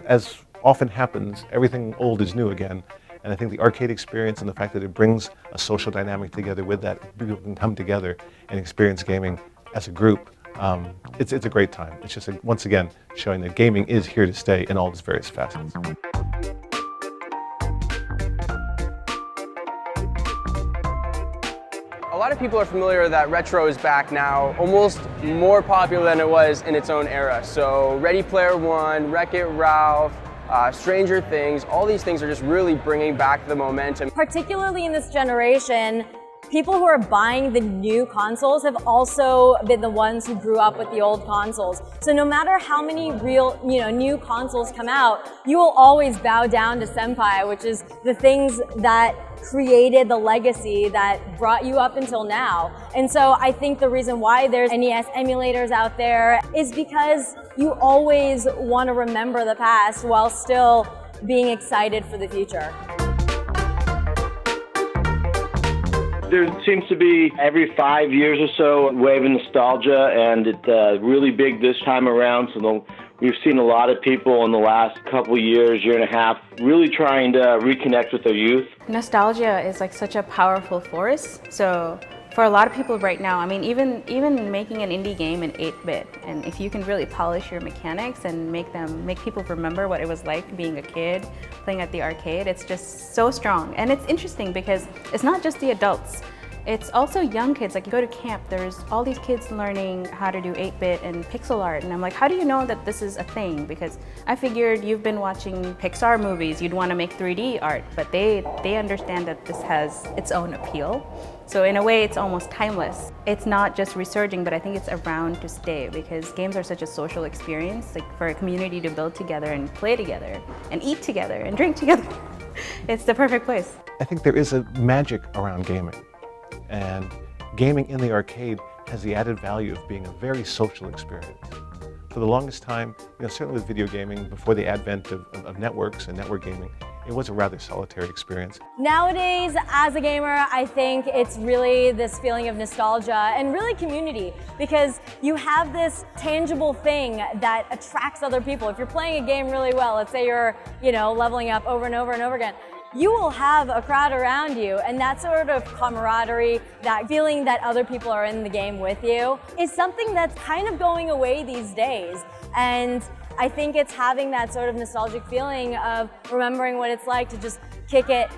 As often happens, everything old is new again. And I think the arcade experience and the fact that it brings a social dynamic together with that, people can come together and experience gaming as a group, it's a great time. It's just, once again, showing that gaming is here to stay in all its various facets. A lot of people are familiar that retro is back now, almost more popular than it was in its own era. So Ready Player One, Wreck-It Ralph, Stranger Things, all these things are just really bringing back the momentum. Particularly in this generation, people who are buying the new consoles have also been the ones who grew up with the old consoles. So no matter how many real, new consoles come out, you will always bow down to Senpai, which is the things that created the legacy that brought you up until now. And so I think the reason why there's NES emulators out there is because you always want to remember the past while still being excited for the future. There seems to be every 5 years or so a wave of nostalgia, and it's really big this time around. So we've seen a lot of people in the last couple years, year and a half, really trying to reconnect with their youth. Nostalgia is like such a powerful force. So for a lot of people right now, I mean, even making an indie game in 8-bit, and if you can really polish your mechanics and make people remember what it was like being a kid playing at the arcade, it's just so strong. And it's interesting because it's not just the adults. It's also young kids. Like, you go to camp, there's all these kids learning how to do 8-bit and pixel art, and I'm like, how do you know that this is a thing? Because I figured you've been watching Pixar movies, you'd want to make 3D art, but they understand that this has its own appeal. So in a way, it's almost timeless. It's not just resurging, but I think it's around to stay, because games are such a social experience, like for a community to build together and play together and eat together and drink together. It's the perfect place. I think there is a magic around gaming. And gaming in the arcade has the added value of being a very social experience. For the longest time, certainly with video gaming, before the advent of networks and network gaming, it was a rather solitary experience. Nowadays, as a gamer, I think it's really this feeling of nostalgia and really community, because you have this tangible thing that attracts other people. If you're playing a game really well, let's say you're, leveling up over and over and over again, you will have a crowd around you, and that sort of camaraderie, that feeling that other people are in the game with you, is something that's kind of going away these days. And I think it's having that sort of nostalgic feeling of remembering what it's like to just kick it,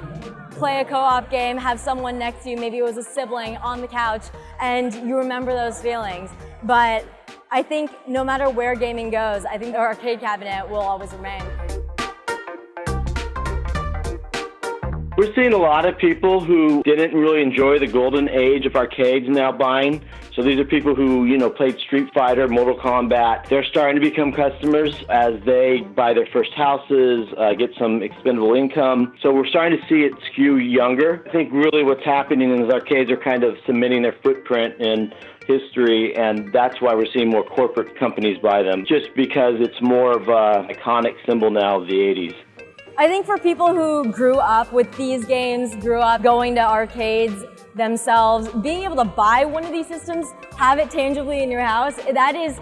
play a co-op game, have someone next to you, maybe it was a sibling on the couch, and you remember those feelings. But I think no matter where gaming goes, I think the arcade cabinet will always remain. We're seeing a lot of people who didn't really enjoy the golden age of arcades now buying. So these are people who, played Street Fighter, Mortal Kombat. They're starting to become customers as they buy their first houses, get some expendable income. So we're starting to see it skew younger. I think really what's happening is arcades are kind of cementing their footprint in history, and that's why we're seeing more corporate companies buy them, just because it's more of an iconic symbol now of the 80s. I think for people who grew up with these games, grew up going to arcades themselves, being able to buy one of these systems, have it tangibly in your house, that is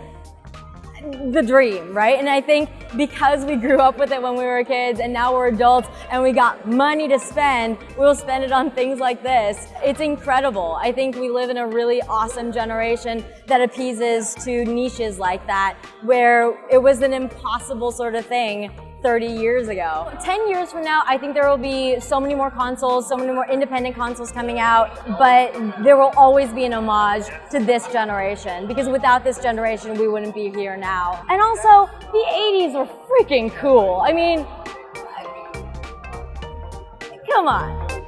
the dream, right? And I think because we grew up with it when we were kids and now we're adults and we got money to spend, we'll spend it on things like this. It's incredible. I think we live in a really awesome generation that appeases to niches like that, where it was an impossible sort of thing 30 years ago. 10 years from now, I think there will be so many more consoles, so many more independent consoles coming out, but there will always be an homage to this generation, because without this generation, we wouldn't be here now. And also, the 80s were freaking cool. I mean, come on.